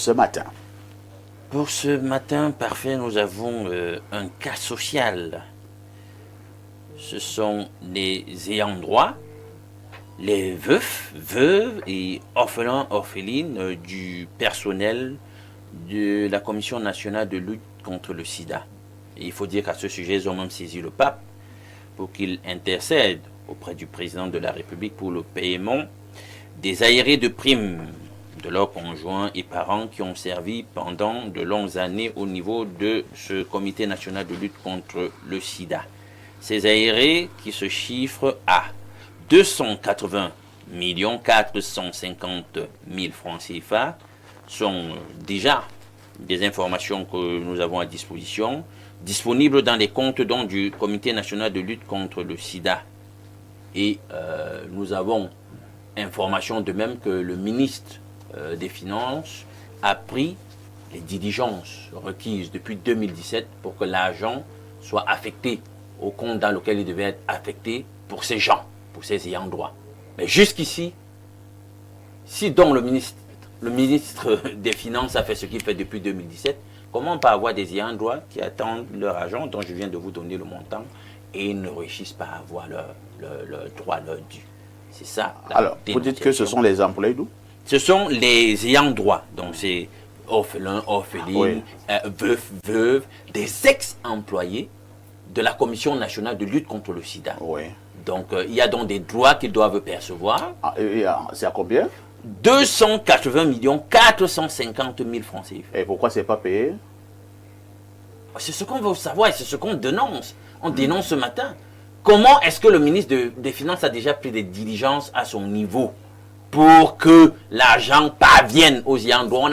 ce matin? Pour ce matin, parfait, nous avons un cas social. Ce sont les ayants droit, les veufs, veuves et orphelins, orphelines du personnel de la Commission nationale de lutte contre le sida. Et il faut dire qu'à ce sujet, ils ont même saisi le pape pour qu'il intercède auprès du président de la République pour le paiement des aérés de primes de leurs conjoints et parents qui ont servi pendant de longues années au niveau de ce comité national de lutte contre le sida. Ces aérés qui se chiffrent à 280 450 000 francs CFA sont déjà des informations que nous avons à disposition, disponibles dans les comptes donc, du comité national de lutte contre le sida. Et nous avons information de même que le ministre des Finances a pris les diligences requises depuis 2017 pour que l'argent soit affecté au compte dans lequel il devait être affecté pour ces gens, pour ces ayants droit. Mais jusqu'ici, si donc le ministre des Finances a fait ce qu'il fait depuis 2017, comment on peut avoir des ayants droit qui attendent leur argent, dont je viens de vous donner le montant, et ils ne réussissent pas à avoir leur droit, leur dû? C'est ça. Alors, vous dites que ce sont les employés d'où? Ce sont les ayants droit, donc c'est orphelins, orphelines, oui. Veufs, veuves, des ex-employés de la Commission nationale de lutte contre le sida. Oui. Donc il y a donc des droits qu'ils doivent percevoir. C'est à combien? 280 450 000 francs CFA. Et pourquoi c'est pas payé? C'est ce qu'on veut savoir et c'est ce qu'on dénonce. On dénonce ce matin. Comment est-ce que le ministre des Finances a déjà pris des diligences à son niveau pour que l'argent parvienne aux ayants droit?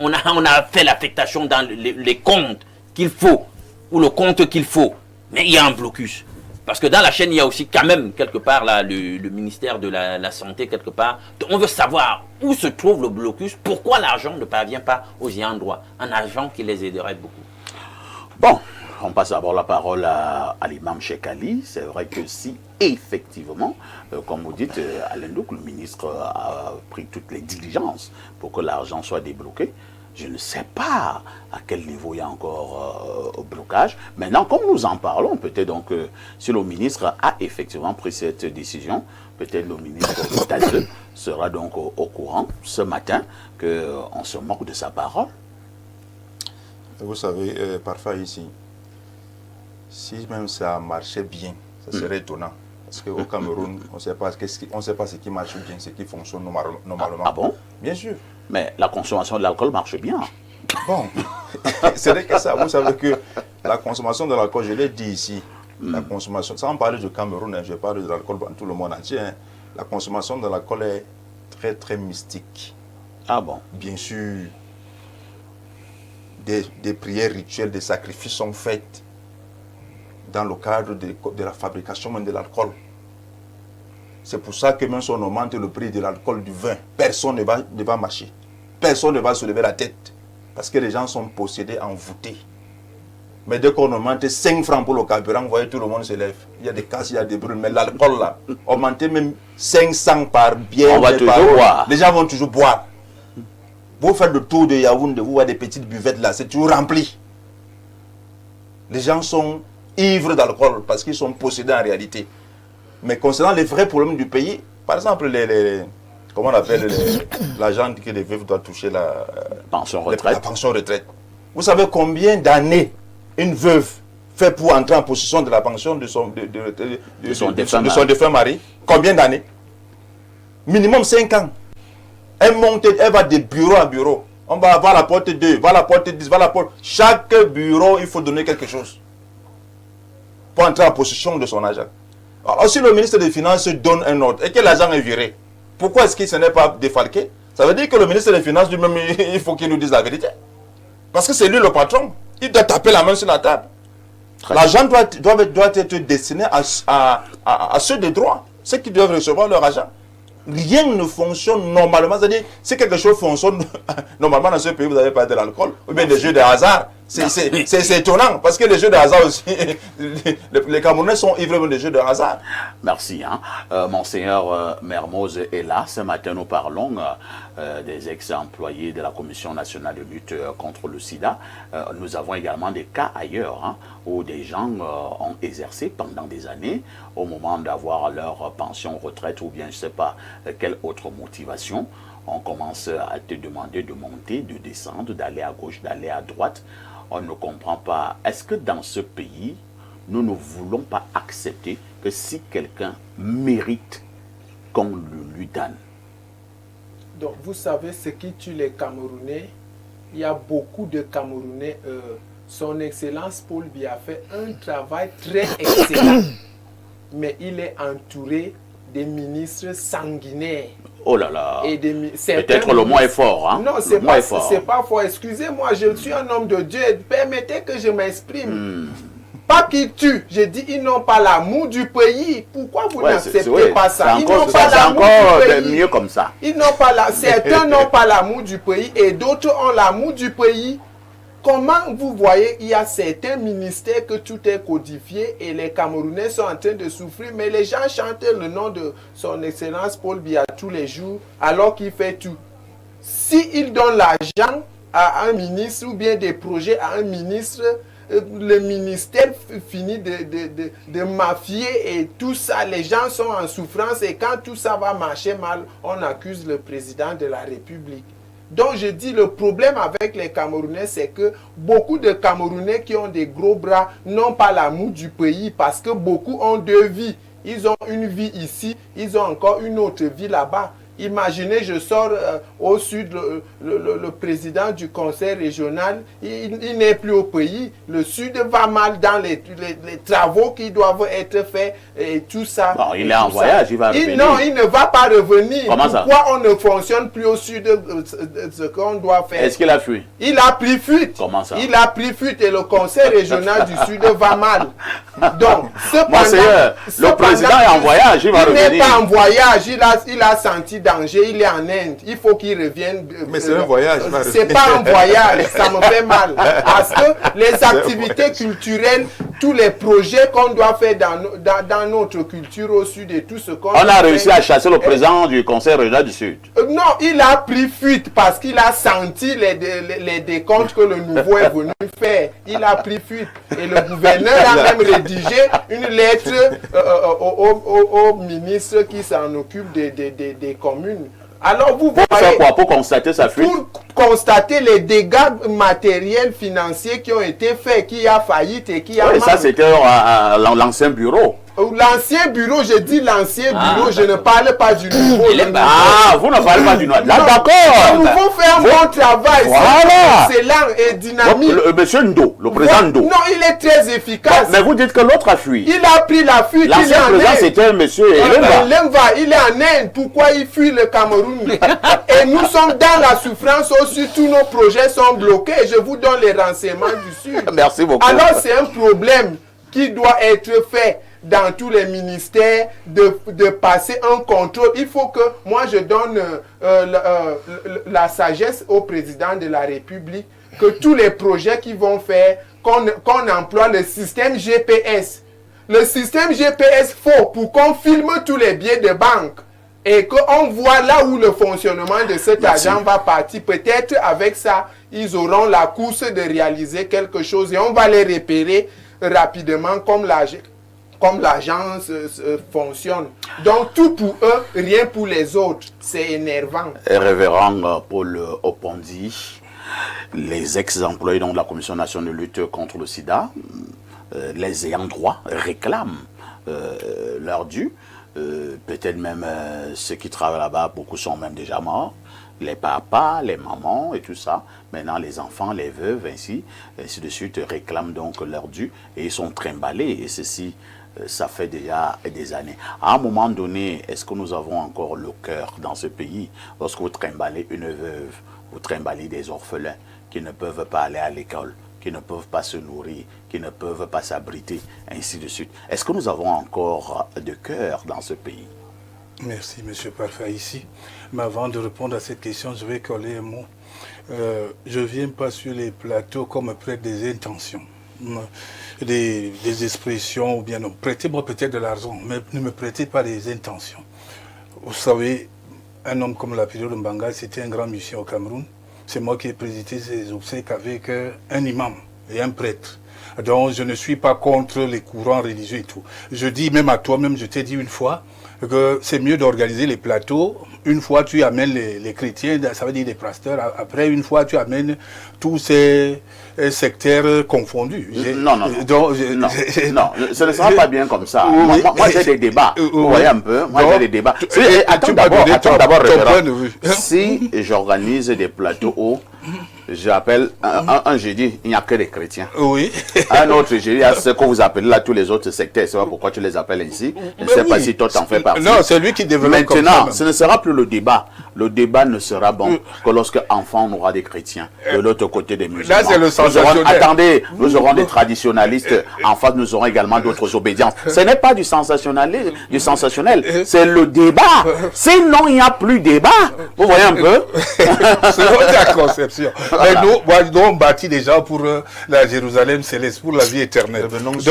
On a fait l'affectation dans les comptes qu'il faut, ou le compte qu'il faut. Mais il y a un blocus. Parce que dans la chaîne, il y a aussi quand même, quelque part, là, le ministère de la Santé, quelque part. Donc, on veut savoir où se trouve le blocus, pourquoi l'argent ne parvient pas aux ayants droit, un argent qui les aiderait beaucoup. Bon, on passe d'abord la parole à l'imam Cheikh Ali. C'est vrai que si, effectivement, comme vous dites, Alain Ndouk, le ministre a pris toutes les diligences pour que l'argent soit débloqué, je ne sais pas à quel niveau il y a encore blocage. Maintenant, comme nous en parlons, peut-être donc, si le ministre a effectivement pris cette décision, peut-être le ministre Tadeu sera donc au courant ce matin qu'on se moque de sa parole. Vous savez, parfois ici, si même ça marchait bien, ça serait étonnant. Parce qu'au Cameroun, on ne sait pas ce qui marche bien, ce qui fonctionne normalement. Ah bon? Bien sûr. Mais la consommation de l'alcool marche bien. Bon, c'est vrai que ça, vous savez que la consommation de l'alcool, je l'ai dit ici, la consommation, sans parler du Cameroun, je parle de l'alcool dans tout le monde entier, la consommation de l'alcool est très très mystique. Ah bon? Bien sûr, des prières rituelles, des sacrifices sont faits dans le cadre de la fabrication de l'alcool. C'est pour ça que même si on augmente le prix de l'alcool, du vin, personne ne va marcher. Personne ne va se lever la tête. Parce que les gens sont possédés, envoûtés. Mais dès qu'on augmente 5 francs pour le carburant, vous voyez, tout le monde se lève. Il y a des casses, il y a des brûles. Mais l'alcool, là, augmenter même 500 par bière, on va toujours boire. Les gens vont toujours boire. Vous faites le tour de Yaoundé, vous voyez des petites buvettes là, c'est toujours rempli. Les gens sont ivres d'alcool parce qu'ils sont possédés en réalité. Mais concernant les vrais problèmes du pays, par exemple, comment on appelle l'argent que les veuves doivent toucher, la pension retraite. Vous savez combien d'années une veuve fait pour entrer en possession de la pension de son défunt mari? Combien d'années? Minimum 5 ans. Elle monte, elle va de bureau à bureau. On va à la porte 2, va à la porte 10, va à la porte. Chaque bureau, il faut donner quelque chose pour entrer en possession de son argent. Alors, si le ministre des Finances donne un ordre et que l'argent est viré, pourquoi est-ce qu'il ne n'est pas défalqué? Ça veut dire que le ministre des Finances lui-même, il faut qu'il nous dise la vérité. Parce que c'est lui le patron. Il doit taper la main sur la table. L'argent doit être destiné à ceux des droits, ceux qui doivent recevoir leur argent. Rien ne fonctionne normalement. C'est-à-dire, si quelque chose fonctionne normalement dans ce pays, vous n'avez pas de l'alcool, ou bien des jeux de hasard. C'est étonnant, parce que les jeux de hasard aussi, les Camerounais sont ivres des jeux de hasard. Merci. Monseigneur Mermoz est là. Ce matin, nous parlons des ex-employés de la Commission nationale de lutte contre le sida. Nous avons également des cas ailleurs, hein, où des gens ont exercé pendant des années, au moment d'avoir leur pension retraite ou bien je ne sais pas quelle autre motivation, on commence à te demander de monter, de descendre, d'aller à gauche, d'aller à droite. On ne comprend pas. Est-ce que dans ce pays, nous ne voulons pas accepter que si quelqu'un mérite, qu'on le lui donne? Donc, vous savez ce qui tue les Camerounais. Il y a beaucoup de Camerounais. Son Excellence Paul Biya fait un travail très excellent. Mais il est entouré des ministres sanguinaires. Oh là là. Peut-être le mot est fort. Hein? Non, c'est pas fort. Excusez-moi, je suis un homme de Dieu. Permettez que je m'exprime. Pas qu'ils tuent. Je dis, ils n'ont pas l'amour du pays. Pourquoi vous n'acceptez pas ça? Ils n'ont pas l'amour du pays. Mieux comme ça. Ils n'ont pas certains n'ont pas l'amour du pays et d'autres ont l'amour du pays. Comment vous voyez, il y a certains ministères que tout est codifié et les Camerounais sont en train de souffrir, mais les gens chantent le nom de son Excellence Paul Biya tous les jours alors qu'il fait tout. S'il donne l'argent à un ministre ou bien des projets à un ministre, le ministère finit de mafier et tout ça, les gens sont en souffrance et quand tout ça va marcher mal, on accuse le président de la République. Donc je dis, le problème avec les Camerounais, c'est que beaucoup de Camerounais qui ont des gros bras n'ont pas l'amour du pays parce que beaucoup ont deux vies. Ils ont une vie ici, ils ont encore une autre vie là-bas. Imaginez, je sors au sud, le président du conseil régional, il n'est plus au pays. Le sud va mal dans les travaux qui doivent être faits et tout ça. Bon, il est en voyage, il va revenir. Non, il ne va pas revenir. Comment ça? Pourquoi on ne fonctionne plus au sud de ce qu'on doit faire? Est-ce qu'il a fui? Il a pris fuite. Comment ça? Il a pris fuite et le conseil régional du sud va mal. Donc, le président est en voyage, il va revenir. Il n'est pas en voyage, il a senti danger, il est en Inde, il faut qu'il revienne. Mais c'est un voyage. C'est pas un voyage, ça me fait mal. Parce que les activités culturelles, tous les projets qu'on doit faire dans notre culture au sud et tout ce qu'on a réussi à chasser le président du conseil régional du sud. Non, il a pris fuite parce qu'il a senti les décomptes que le nouveau est venu faire. Il a pris fuite. Et le gouverneur a même rédigé une lettre au ministre qui s'en occupe des communes. Alors vous voyez, faire quoi pour constater sa fuite? Pour constater les dégâts matériels, financiers qui ont été faits, qui a faillite et qui a... Oui, ça c'était l'ancien bureau. L'ancien bureau, je dis l'ancien bureau, je ne parle pas du nouveau. Vous ne parlez pas du nouveau. Là, d'accord. Le nouveau fait un bon travail. Voilà. C'est excellent et dynamique. Monsieur Ndo, le président Ndo. Non, il est très efficace. Mais vous dites que l'autre a fui. Il a pris la fuite. L'ancien président, c'était monsieur Elemba. Il est en Inde. Pourquoi il fuit le Cameroun? Et nous sommes dans la souffrance aussi. Tous nos projets sont bloqués. Je vous donne les renseignements du Sud. Merci beaucoup. Alors, c'est un problème qui doit être fait dans tous les ministères, de passer un contrôle. Il faut que moi je donne la sagesse au président de la République, que tous les projets qu'ils vont faire, qu'on emploie le système GPS. Le système GPS faut pour qu'on filme tous les billets de banque et qu'on voit là où le fonctionnement de cet argent va partir. Peut-être avec ça, ils auront la course de réaliser quelque chose et on va les repérer rapidement comme l'agence fonctionne. Donc tout pour eux, rien pour les autres. C'est énervant. Révérend Paul Opondi, les ex-employés de la Commission nationale de lutte contre le sida, les ayants droit réclament leur dû. Peut-être même ceux qui travaillent là-bas, beaucoup sont même déjà morts. Les papas, les mamans et tout ça. Maintenant, les enfants, les veuves, ainsi de suite, réclament donc leur dû et ils sont trimballés. Et ceci, ça fait déjà des années. À un moment donné, est-ce que nous avons encore le cœur dans ce pays? Lorsque vous trimballez une veuve, vous trimballez des orphelins qui ne peuvent pas aller à l'école, qui ne peuvent pas se nourrir, qui ne peuvent pas s'abriter, ainsi de suite. Est-ce que nous avons encore de cœur dans ce pays? Merci, M. Parfait, ici. Mais avant de répondre à cette question, je vais coller un mot. Je ne viens pas sur les plateaux comme prête des intentions, des expressions, ou bien non. Prêtez-moi peut-être de l'argent, mais ne me prêtez pas des intentions. Vous savez, un homme comme Lapidot Mbanga, c'était un grand mission au Cameroun. C'est moi qui ai présidé ses obsèques avec un imam et un prêtre. Donc je ne suis pas contre les courants religieux et tout. Je dis même à toi-même, je t'ai dit une fois, que c'est mieux d'organiser les plateaux. Une fois tu amènes les chrétiens, ça veut dire les pasteurs. Après, une fois tu amènes tous ces sectaires confondus. Non, ce ne sera pas bien comme ça. Moi j'ai des débats. Vous voyez un peu, moi j'ai des débats. Attends d'abord, révérend. Si j'organise des plateaux où j'appelle un jeudi, il n'y a que des chrétiens. Oui. Un autre jeudi, il y a ce que vous appelez là tous les autres sectaires. C'est pas pourquoi tu les appelles ainsi. Je ne sais pas si toi t'en fais partie. Non, c'est lui qui développe. Maintenant, ce ne sera plus le débat. Le débat ne sera bon que lorsque enfant on aura des chrétiens. De l'autre côté des musulmans. Là, c'est le sensationnel. Attendez, nous aurons des traditionnalistes. En face, nous aurons également d'autres obédiences. Ce n'est pas du sensationnel. C'est le débat. Sinon, il n'y a plus débat. Vous voyez un peu? C'est la conception. Mais nous, on bâtit déjà pour la Jérusalem céleste, pour la vie éternelle. Donc,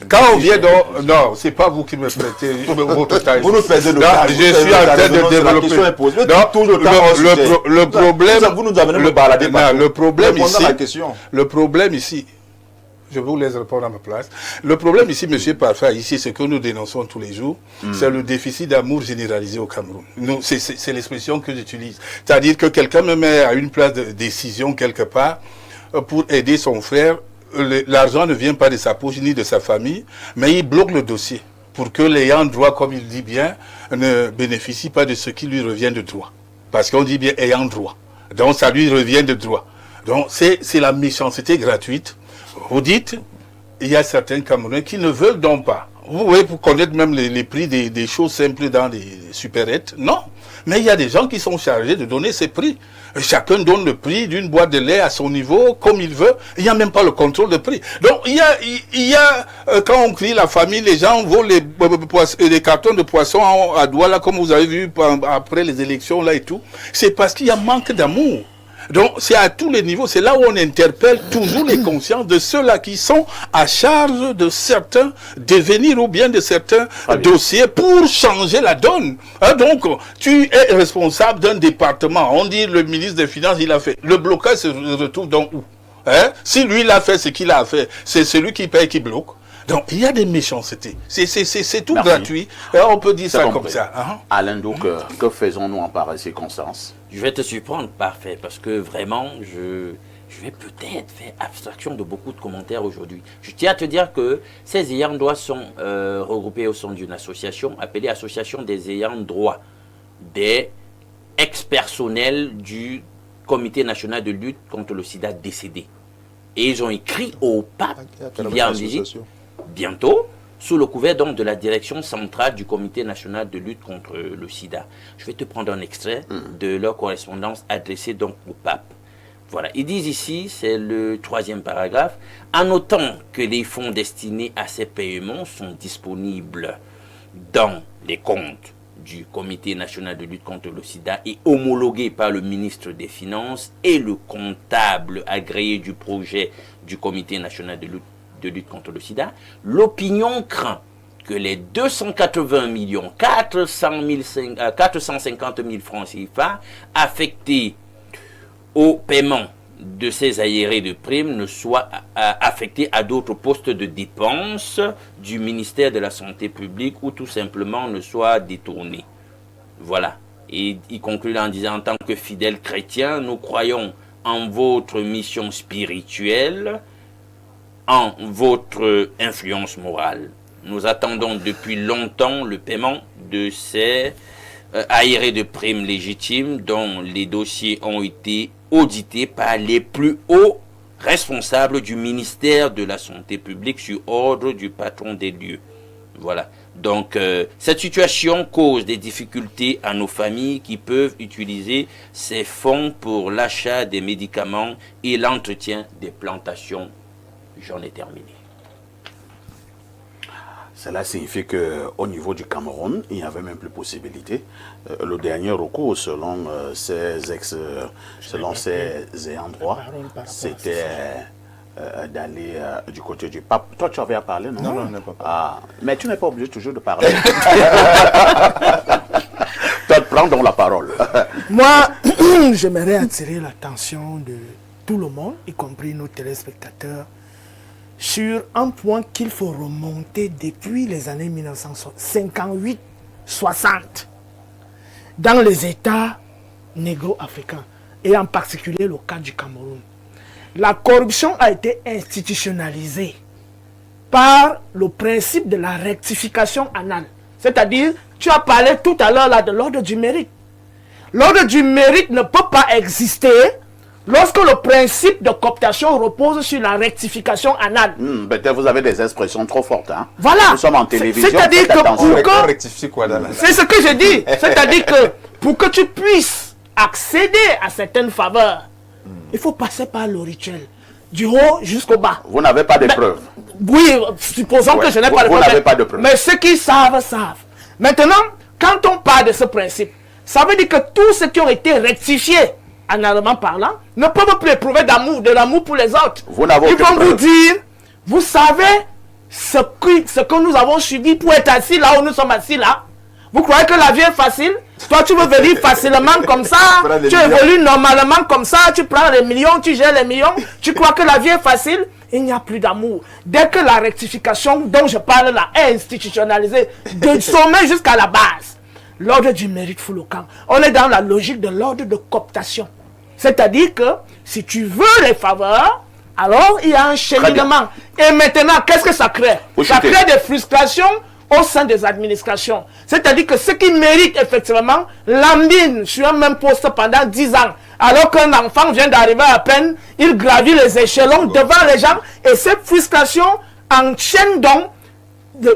quand on vient dans... Non, c'est pas vous qui me prêtez votre taille. Vous nous faites le cas. Je suis en train de développer. Le problème... Vous nous amenez le balader partout. Le problème ici... Je vous laisse répondre à ma place. Le problème ici, M. Parfait, ici, ce que nous dénonçons tous les jours, c'est le déficit d'amour généralisé au Cameroun. C'est l'expression que j'utilise. C'est-à-dire que quelqu'un me met à une place de décision quelque part pour aider son frère. L'argent ne vient pas de sa poche ni de sa famille, mais il bloque le dossier pour que l'ayant droit, comme il dit bien, ne bénéficie pas de ce qui lui revient de droit. Parce qu'on dit bien ayant droit. Donc ça lui revient de droit. Donc c'est la méchanceté gratuite. Vous dites, il y a certains Camerounais qui ne veulent donc pas. Vous voyez, pour connaître même les prix des choses simples dans les supérettes, non. Mais il y a des gens qui sont chargés de donner ces prix. Chacun donne le prix d'une boîte de lait à son niveau, comme il veut. Il n'y a même pas le contrôle de prix. Donc, il y a quand on crie la famille, les gens volent les cartons de poissons à Douala, comme vous avez vu après les élections là et tout. C'est parce qu'il y a manque d'amour. Donc, c'est à tous les niveaux. C'est là où on interpelle toujours les consciences de ceux-là qui sont à charge de certains devenirs ou bien de certains dossiers pour changer la donne. Hein, donc, tu es responsable d'un département. On dit le ministre des Finances, il a fait. Le blocage se retrouve dans où? Hein? Si lui, il a fait ce qu'il a fait, c'est celui qui paye qui bloque. Donc, il y a des méchancetés. C'est tout gratuit. Et on peut dire ça comme ça. Hein? Alain, donc, que faisons-nous en pareille circonstance? Je vais te surprendre, parfait, parce que vraiment, je vais peut-être faire abstraction de beaucoup de commentaires aujourd'hui. Je tiens à te dire que ces ayants droit sont regroupés au sein d'une association appelée Association des ayants droit des ex-personnels du Comité national de lutte contre le sida décédé. Et ils ont écrit au pape qui vient en visite bientôt, sous le couvert donc de la direction centrale du Comité national de lutte contre le sida. Je vais te prendre un extrait de leur correspondance adressée donc au pape. Voilà, ils disent ici, c'est le 3e paragraphe, en notant que les fonds destinés à ces paiements sont disponibles dans les comptes du Comité national de lutte contre le sida et homologués par le ministre des Finances et le comptable agréé du projet du Comité national de lutte contre le sida, l'opinion craint que les 280 450 000 francs CFA affectés au paiement de ces aérés de primes ne soient affectés à d'autres postes de dépenses du ministère de la Santé publique ou tout simplement ne soient détournés. Voilà. Et il conclut en disant, en tant que fidèles chrétiens, nous croyons en votre mission spirituelle, en votre influence morale. Nous attendons depuis longtemps le paiement de ces aérés de primes légitimes dont les dossiers ont été audités par les plus hauts responsables du ministère de la Santé publique sur ordre du patron des lieux. Voilà. Donc, cette situation cause des difficultés à nos familles qui peuvent utiliser ces fonds pour l'achat des médicaments et l'entretien des plantations. J'en ai terminé. Cela signifie qu'au niveau du Cameroun, il n'y avait même plus possibilité. Le dernier recours, selon ces ayants droit, c'était d'aller du côté du pape. Toi, tu avais à parler, non? Non, je n'ai pas parlé. Mais tu n'es pas obligé toujours de parler. Toi, rendons la parole. Moi, j'aimerais attirer l'attention de tout le monde, y compris nos téléspectateurs, sur un point qu'il faut remonter depuis les années 1958-60 dans les États négro-africains, et en particulier le cas du Cameroun. La corruption a été institutionnalisée par le principe de la rectification anale. C'est-à-dire, tu as parlé tout à l'heure là de l'ordre du mérite. L'ordre du mérite ne peut pas exister lorsque le principe de cooptation repose sur la rectification anale. Peut-être vous avez des expressions trop fortes. Hein? Voilà. Nous sommes en télévision. C'est-à-dire que c'est ce que je dis. C'est-à-dire que pour que tu puisses accéder à certaines faveurs, il faut passer par le rituel, du haut jusqu'au bas. Vous n'avez pas de preuves. Oui, supposons que je n'ai pas de preuves. Vous n'avez pas de preuves. Mais ceux qui savent, savent. Maintenant, quand on parle de ce principe, ça veut dire que tous ceux qui ont été rectifiés, analement parlant, ne peuvent plus éprouver de l'amour pour les autres. Vous n'avez Ils aucune vont vous preuve. dire, vous savez ce que nous avons subi pour être assis là où nous sommes assis là. Vous croyez que la vie est facile? Toi, tu veux venir facilement comme ça, tu évolues normalement comme ça, tu prends les millions, tu gères les millions, tu crois que la vie est facile? Il n'y a plus d'amour. Dès que la rectification dont je parle là est institutionnalisée, de sommet jusqu'à la base, l'ordre du mérite fout le camp. On est dans la logique de l'ordre de cooptation. C'est-à-dire que si tu veux les faveurs, alors il y a un cheminement. Et maintenant, qu'est-ce que ça crée? Ça crée des frustrations au sein des administrations. C'est-à-dire que ceux qui méritent effectivement lambinent sur un même poste pendant 10 ans, alors qu'un enfant vient d'arriver à peine, il gravit les échelons devant les gens, et cette frustration enchaîne donc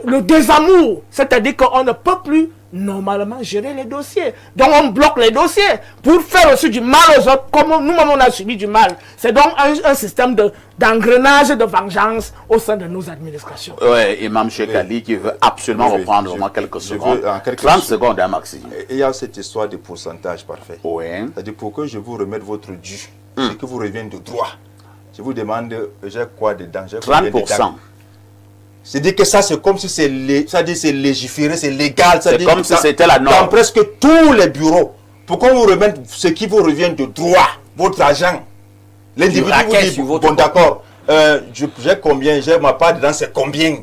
le désamour. C'est-à-dire qu'on ne peut plus normalement gérer les dossiers. Donc on bloque les dossiers pour faire aussi du mal aux autres, comme nous-mêmes on a subi du mal. C'est donc un système d'engrenage de vengeance au sein de nos administrations. Oui, Imam Cheikh Ali qui veut absolument reprendre vraiment quelques secondes. 30 secondes, hein, Maxime. Il y a cette histoire de pourcentage parfait. Oui. C'est-à-dire pour que je vous remette votre dû, c'est que vous revienne de droit. Je vous demande, j'ai quoi dedans? 30%. C'est-à-dire que ça, c'est comme si c'est légiféré, c'est légal. C'est comme si c'était la norme. Dans presque tous les bureaux. Pour qu'on vous remette ce qui vous revient de droit, votre argent. L'individu vous dit, bon d'accord, j'ai combien, j'ai ma part dedans, c'est combien?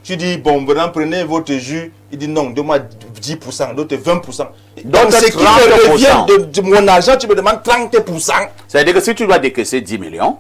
Tu dis, bon, prenez votre jus. Il dit non, donne-moi 10%, d'autres 20%. Donc, ce qui me revient de mon argent, tu me demandes 30%. C'est-à-dire que si tu dois décaisser 10 millions,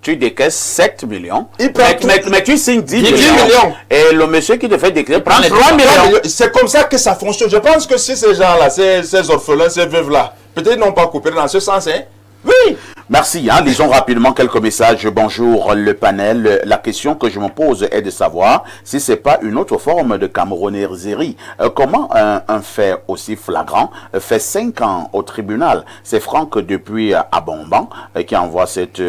tu décaisses 7 millions, mais tu signes 10 millions. Et le monsieur qui te fait décaisser prend 3 millions. C'est comme ça que ça fonctionne. Je pense que si ces gens-là, ces orphelins, ces veuves-là, peut-être n'ont pas coopéré dans ce sens, hein? Oui. Merci. Lisons rapidement quelques messages. Bonjour le panel. La question que je me pose est de savoir si c'est pas une autre forme de camerounaiserie. Comment un fait aussi flagrant fait 5 ans au tribunal? C'est Franck depuis Abomban qui envoie cette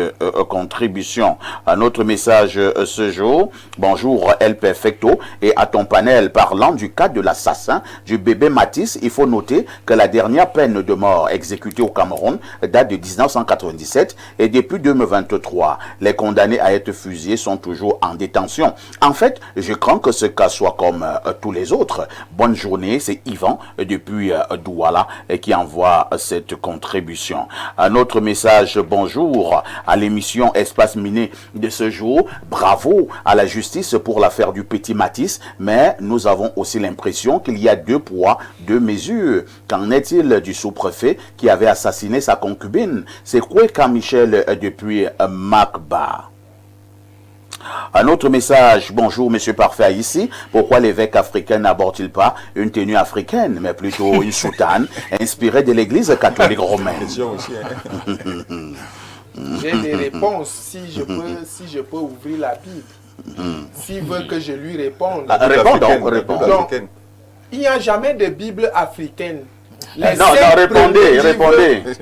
contribution. Un autre message ce jour. Bonjour El Perfecto et à ton panel. Parlant du cas de l'assassin du bébé Matisse, il faut noter que la dernière peine de mort exécutée au Cameroun date de 1997 et depuis 2023, les condamnés à être fusillés sont toujours en détention. En fait, je crains que ce cas soit comme tous les autres. Bonne journée, c'est Yvan depuis Douala qui envoie cette contribution. Un autre message, bonjour à l'émission Espace Miné de ce jour. Bravo à la justice pour l'affaire du petit Matisse, mais nous avons aussi l'impression qu'il y a 2 poids, 2 mesures. Qu'en est-il du sous-préfet qui avait assassiné sa concubine? C'est Kweka Michel depuis Macba. Un autre message, bonjour Monsieur Parfait ici. Pourquoi l'évêque africain n'aborde-t-il pas une tenue africaine, mais plutôt une soutane inspirée de l'église catholique romaine? J'ai des réponses si je peux ouvrir la Bible. S'il veut que je lui réponde. Réponds donc. Il n'y a jamais de Bible africaine. Les répondez.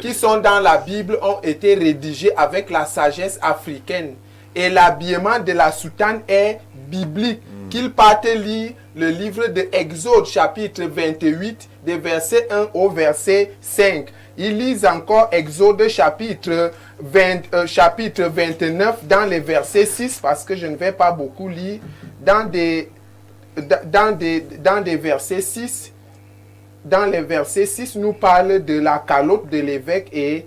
Qui sont dans la Bible ont été rédigés avec la sagesse africaine. Et l'habillement de la soutane est biblique. Qu'ils partent lire le livre de Exode, chapitre 28, des versets 1 au verset 5. Ils lisent encore Exode, chapitre 29, dans les versets 6, parce que je ne vais pas beaucoup lire, dans des versets 6. dans les versets 6, nous parle de la calotte de l'évêque et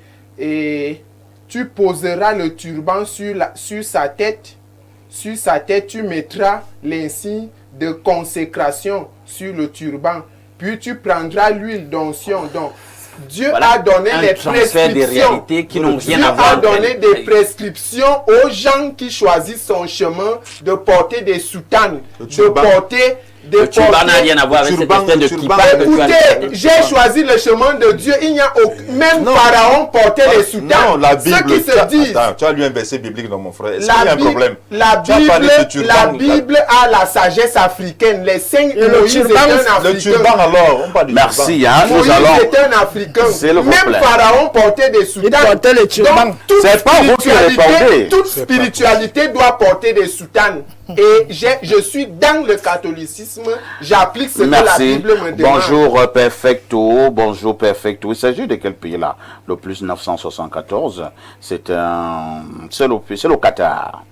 tu poseras le turban sur sa tête. Sur sa tête, tu mettras l'insigne de consécration sur le turban. Puis tu prendras l'huile d'onction. Donc, Dieu a donné les transfert des prescriptions. réalités qui n'ont rien Dieu à voir a donné avec- des prescriptions aux gens qui choisissent son chemin de porter des soutanes, de turban. porter des Le turban n'a rien à voir avec cette turban, espèce de le turban. kippa que tu as Écoutez, j'ai choisi le chemin de Dieu. Il n'y a aucun... Même Pharaon portait les soutanes. Non, la Bible. Ceux qui se disent... Attends, tu as lu un verset biblique dans mon frère. Est-ce qu'il y a La un Bible, problème? la Tu as parlé de turban, la Bible a la sagesse africaine. Les cinq le Moïse était turban, un Le Africain. turban alors, on parle du Merci, turban. hein, nous Moïse allons... était un Africain. C'est le Même problème. Pharaon portait des soutanes. Il portait les turbans. Donc, toute C'est pas vous qui répondez. spiritualité, toute spiritualité doit porter des soutanes. Et je suis dans le catholicisme. J'applique ce que la Merci. Bible me demande. Bonjour Perfecto. Bonjour Perfecto. Il s'agit de quel pays là? Le plus 974. C'est le Qatar.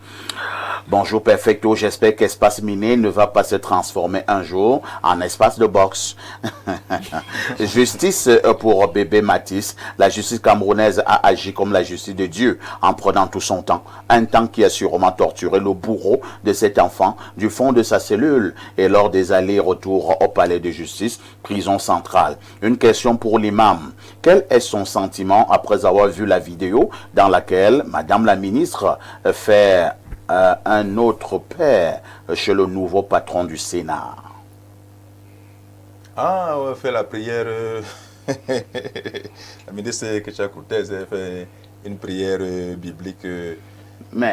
Bonjour Perfecto. J'espère qu'Espace Miné ne va pas se transformer un jour en espace de boxe. Justice pour bébé Matisse. La justice camerounaise a agi comme la justice de Dieu en prenant tout son temps. Un temps qui a sûrement torturé le bourreau de cet enfant du fond de sa cellule et lors des allers-retours au palais de justice, prison centrale. Une question pour l'imam. Quel est son sentiment après avoir vu la vidéo dans laquelle Madame la ministre fait un autre père chez le nouveau patron du Sénat? Ah, on fait la prière. La ministre Kecha Cortez a fait une prière biblique. Mais